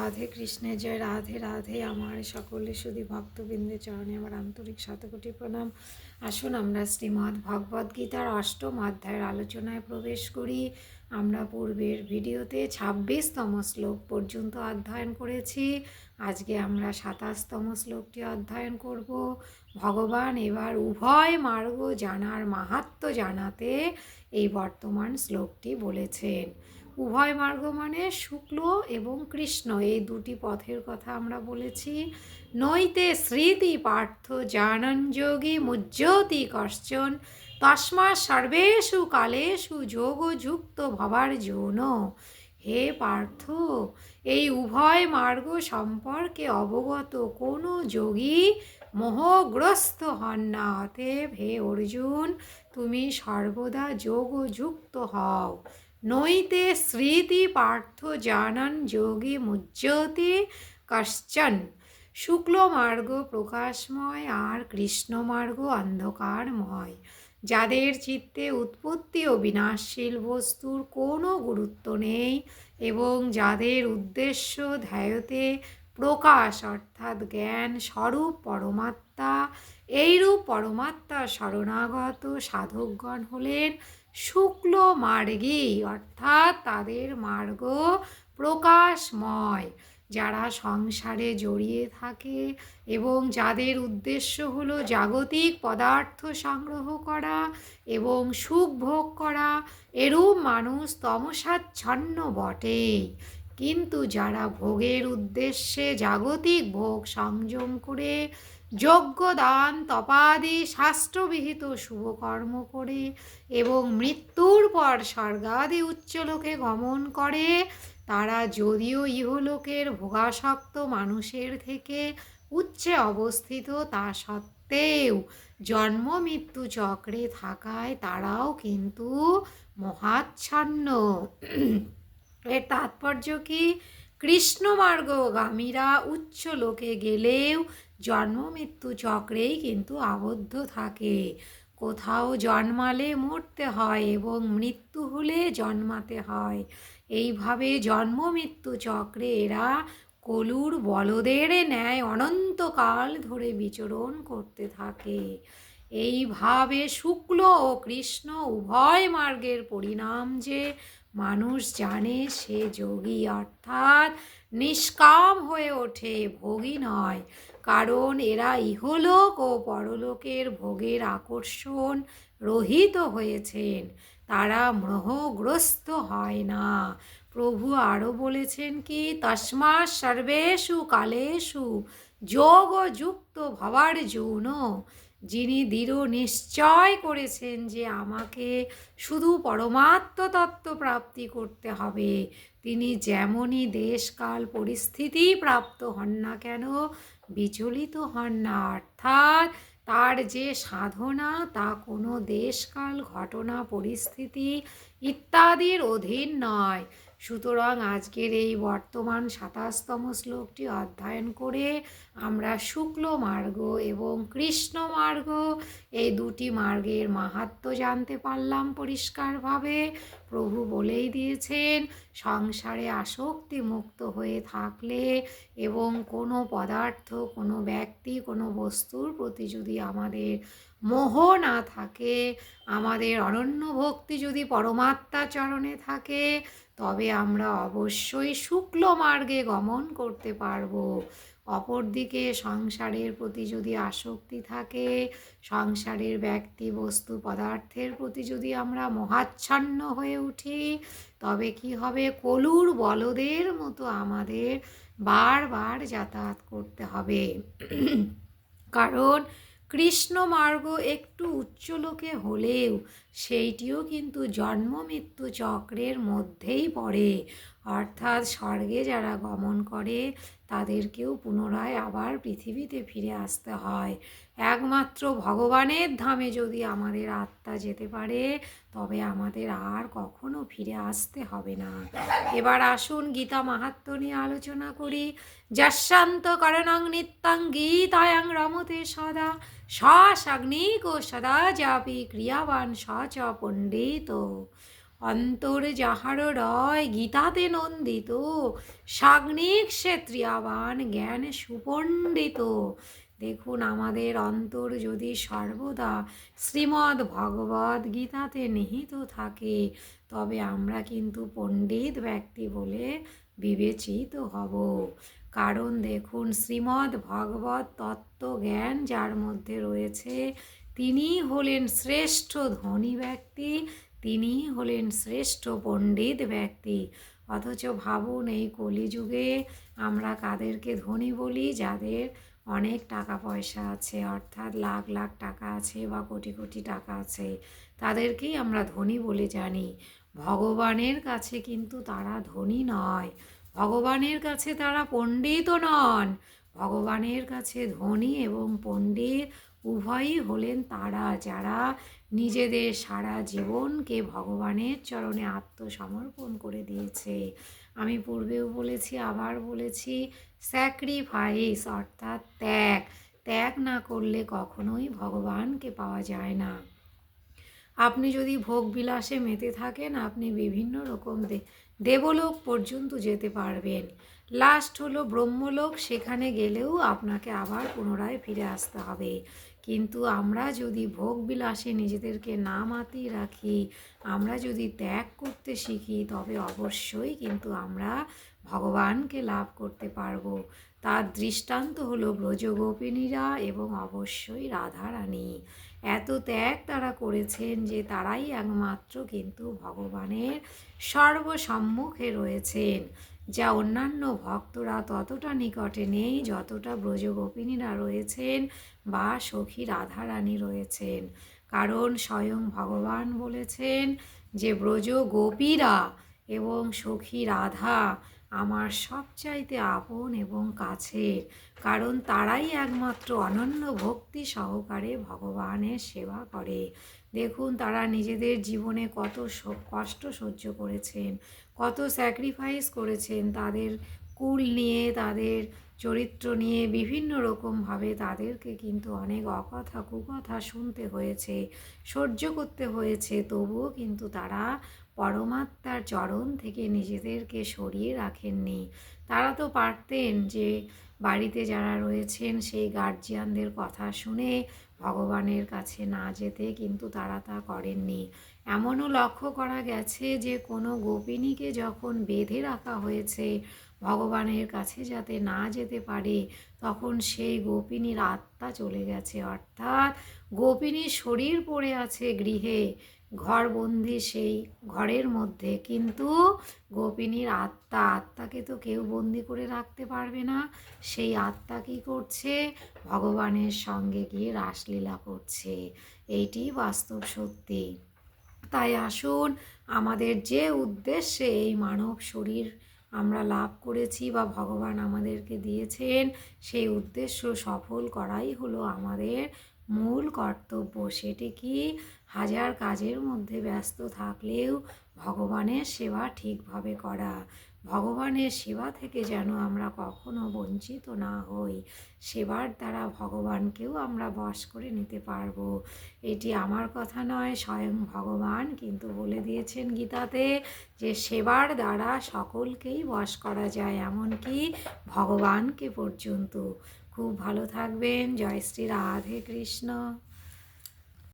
রাধে কৃষ্ণের জয়। রাধে রাধে। আমার সকলে শুধু ভক্তবৃন্দের চরণে আমার আন্তরিক শতকোটি প্রণাম। আসুন আমরা শ্রীমদ্ ভগবদ্ গীতার অষ্টম অধ্যায়ের আলোচনায় প্রবেশ করি। আমরা পূর্বের ভিডিওতে 26তম শ্লোক পর্যন্ত অধ্যয়ন করেছি। আজকে আমরা 27তম শ্লোকটি অধ্যয়ন করব। ভগবান এবার উভয় মার্গ জানার মাহাত্ম্য জানাতে এই বর্তমান শ্লোকটি বলেছেন। উভয় মার্গ মানে শুক্ল এবং কৃষ্ণ, এই দুটি পথের কথা আমরা বলেছি। নৈতে স্মৃতি পার্থ জানন যোগী মুজ্জ্যোতি কশ্চন তস্মা সর্বেষু কালেষু যোগযুক্ত ভবার যৌন। হে পার্থ, এই উভয় মার্গ সম্পর্কে অবগত কোনো যোগী মোহগ্রস্ত হন না। অতএব হে অর্জুন, তুমি সর্বদা যোগযুক্ত হও। নৈতে স্মৃতি পার্থ জানন যোগী মুজ্জ্যোতি কশ্চন। শুক্ল মার্গ প্রকাশময় আর কৃষ্ণ মার্গ অন্ধকারময়। যাদের চিত্তে উৎপত্তি ও বিনাশশীল বস্তুর কোনো গুরুত্ব নেই এবং যাদের উদ্দেশ্য ধ্যায়তে প্রকাশ অর্থাৎ জ্ঞান স্বরূপ পরমাত্মা, এইরূপ পরমাত্মা শরণাগত সাধকগণ হলেন শুক্ল মার্গী, অর্থাৎ তাদের মার্গ প্রকাশময়। যারা সংসারে জড়িয়ে থাকে এবং যাদের উদ্দেশ্য হলো জাগতিক পদার্থ সংগ্রহ করা এবং সুখ ভোগ করা, এরূপ মানুষ তমসাচ্ছন্ন বটেই। কিন্তু যারা ভোগের উদ্দেশ্যে জাগতিক ভোগ সংযম করে যজ্ঞ দান তপাদি শাস্ত্রবিহিত শুভকর্ম করে এবং মৃত্যুর পর স্বর্গাদি উচ্চলোকে গমন করে, তারা যদিও ইহলোকের ভোগাসক্ত মানুষের থেকে উচ্চে অবস্থিত, তা সত্ত্বেও জন্ম মৃত্যু চক্রে থাকায় তারাও কিন্তু মহাচ্ছন্ন। এর তাৎপর্য কি? কৃষ্ণমার্গগামীরা উচ্চ লোকে গেলেও জন্ম মৃত্যু চক্রেই কিন্তু আবদ্ধ থাকে। কোথাও জন্মালে মরতে হয় এবং মৃত্যু হলে জন্মাতে হয়। এইভাবে জন্ম মৃত্যু চক্রে এরা কলুর বলদের ন্যায় অনন্তকাল ধরে বিচরণ করতে থাকে। এইভাবে শুক্ল ও কৃষ্ণ উভয় মার্গের পরিণাম যে মানুষ জানে, সে যোগী, অর্থাৎ নিষ্কাম হয়ে ওঠে, ভোগী নয়। কারণ এরা ইহলোক ও পরলোকের ভোগের আকর্ষণ রহিত হয়েছেন, তারা মোহগ্রস্ত হয় না। প্রভু আরও বলেছেন কি, তস্মা সর্বেষু কালেষু যোগযুক্ত ভবার যৌন। যিনি দৃঢ় নিশ্চয় করেছেন যে আমাকে শুধু পরমাত্ম তত্ত্ব প্রাপ্তি করতে হবে, তিনি যেমনই দেশকাল পরিস্থিতি প্রাপ্ত হন না কেন বিচলিত হন না। অর্থাৎ তার যে সাধনা তা কোনো দেশকাল ঘটনা পরিস্থিতি ইত্যাদির অধীন নয়। সুতরাং আজকের এই বর্তমান 27তম শ্লোকটি অধ্যয়ন করে আমরা শুক্ল মার্গ এবং কৃষ্ণ মার্গ, এই দুটি মার্গের মাহাত্ম্য জানতে পারলাম পরিষ্কারভাবে। প্রভু বলেই দিয়েছেন, সংসারে আসক্তি মুক্ত হয়ে থাকলে এবং কোনো পদার্থ, কোনো ব্যক্তি, কোনো বস্তুর প্রতি যদি আমাদের মোহ না থাকে, আমাদের অনন্য ভক্তি যদি পরমাত্মা চরণে থাকে, তবে আমরা অবশ্যই শুক্ল মার্গে গমন করতে পারবো। অপরদিকে সংসারের প্রতি যদি আসক্তি থাকে, সংসারের ব্যক্তি বস্তু পদার্থের প্রতি যদি আমরা মোহাচ্ছন্ন হয়ে উঠি, তবে কি হবে? কলুর বলদের মতো আমাদের বারবার যাতায়াত করতে হবে। কারণ কৃষ্ণ মার্গ একটু উচ্চলোকে হলেও সেইটিও কিন্তু জন্ম মৃত্যু চক্রের মধ্যেই পড়ে। অর্থাৎ স্বর্গে যারা গমন করে তাদেরকেও পুনরায় আবার পৃথিবীতে ফিরে আসতে হয়। একমাত্র ভগবানের ধামে যদি আমাদের আত্মা যেতে পারে, তবে আমাদের আর কখনো ফিরে আসতে হবে না। এবার আসুন গীতা মাহাত্ম্য নিয়ে আলোচনা করি। যশান্ত করণং নিত্যং গীতায়াং রমতে সদা সাগ্নিক সদা জাপি ক্রিয়াবান স চ পণ্ডিত। অন্তর যাহার রয় গীতাতে নন্দিত, সাগ্নিক সে ত্রিয়াবান জ্ঞান সুপণ্ডিত। দেখুন, আমাদের অন্তর যদি সর্বদা শ্রীমদ্ ভগবদ্ গীতাতে নিহিত থাকে, তবে আমরা কিন্তু পণ্ডিত ব্যক্তি বলে বিবেচিত হব। কারণ দেখুন, শ্রীমদ্ ভগবৎ তত্ত্বজ্ঞান যার মধ্যে রয়েছে, তিনি হলেন শ্রেষ্ঠ ধনী ব্যক্তি, তিনি হলেন শ্রেষ্ঠ পণ্ডিত ব্যক্তি। অথচ ভাবুন, এই কলিযুগে আমরা কাদেরকে ধনী বলি? যাদের অনেক টাকা পয়সা আছে, অর্থাৎ লাখ লাখ টাকা আছে বা কোটি কোটি টাকা আছে, তাদেরকেই আমরা ধনী বলে জানি। ভগবানের কাছে কিন্তু তারা ধনী নয়, ভগবানের কাছে তারা পণ্ডিতও নন। ভগবানের কাছে ধনী এবং পণ্ডিত উভয়ই হলেন তারা, যারা নিজেদের সারা জীবনকে ভগবানের চরণে আত্মসমর্পণ করে দিয়েছে। আমি পূর্বেও বলেছি, আবার বলেছি, স্যাক্রিফাইস অর্থাৎ ত্যাগ। ত্যাগ না করলে কখনোই ভগবানকে পাওয়া যায় না। আপনি যদি ভোগবিলাসে মেতে থাকেন, আপনি বিভিন্ন রকম দেবলোক পর্যন্ত যেতে পারবেন। লাস্ট হলো ব্রহ্মলোক, সেখানে গেলেও আপনাকে আবার পুনরায় ফিরে আসতে হবে। কিন্তু আমরা যদি ভোগবিলাসে নিজেদেরকে না মাতিয়ে রাখি, আমরা যদি ত্যাগ করতে শিখি, তবে অবশ্যই কিন্তু আমরা ভগবানকে লাভ করতে পারবো। তার দৃষ্টান্ত হলো ব্রজগোপিনীরা এবং অবশ্যই রাধারানী। এত ত্যাগ তারা করেছেন যে তারাই একমাত্র কিন্তু ভগবানের সর্বসম্মুখে রয়েছেন, যা অন্যান্য ভক্তরা ততটা নিকটে নেই যতটা ব্রজগোপিনীরা রয়েছেন বা সখী রাধারানী রয়েছেন। কারণ স্বয়ং ভগবান বলেছেন যে ব্রজ গোপীরা এবং সখী রাধা আমার সবচাইতে আপন এবং কাছের, কারণ তারাই একমাত্র অনন্য ভক্তি সহকারে ভগবানের সেবা করে। দেখুন, তারা নিজেদের জীবনে কত কষ্ট সহ্য করেছেন, কত স্যাক্রিফাইস করেছেন, তাদের কুল নিয়ে, তাদের চরিত্র নিয়ে বিভিন্ন রকমভাবে তাদেরকে কিন্তু অনেক অকথা কুকথা শুনতে হয়েছে, সহ্য করতে হয়েছে। তবুও কিন্তু তারা পরমাত্মার চরণ থেকে নিজেদেরকে সরিয়ে রাখেননি। তারা তো পারতেন যে বাড়িতে যারা রয়েছেন সেই গার্জিয়ানদের কথা শুনে ভগবানের কাছে না যেতে, কিন্তু তারা তা করেননি। এমনও লক্ষ্য করা গেছে যে কোনো গোপিনীকে যখন বেঁধে রাখা হয়েছে ভগবানের কাছে যাতে না যেতে পারে, তখন সেই গোপিনীর আত্মা চলে গেছে, অর্থাৎ গোপিনীর শরীর পড়ে আছে গৃহে, ঘরবন্দি সেই ঘরের মধ্যে, কিন্তু গোপিনীর আত্মাকে তো কেউ বন্দি করে রাখতে পারবে না। সেই আত্মা কী করছে? ভগবানের সঙ্গে গিয়ে রাসলীলা করছে। এইটি বাস্তব সত্যি। তাই আসুন, আমাদের যে উদ্দেশ্যে এই মানব শরীর আমরা লাভ করেছি বা ভগবান আমাদেরকে দিয়েছেন, সেই উদ্দেশ্য সফল করাই হলো আমাদের মূল কর্তব্য। সেটি কি? হাজার কাজের মধ্যে ব্যস্ত থাকলেও ভগবানের সেবা ঠিকভাবে করা। ভগবানের সেবা থেকে যেন আমরা কখনো বঞ্চিত না হই। সেবার দ্বারা ভগবানকেও আমরা বশ করে নিতে পারবো। এটি আমার কথা নয়, স্বয়ং ভগবান কিন্তু বলে দিয়েছেন গীতাতে যে সেবার দ্বারা সকলকেই বশ করা যায়, এমনকি ভগবানকে পর্যন্ত। খুব ভালো থাকবেন। জয় শ্রী রাধে কৃষ্ণ।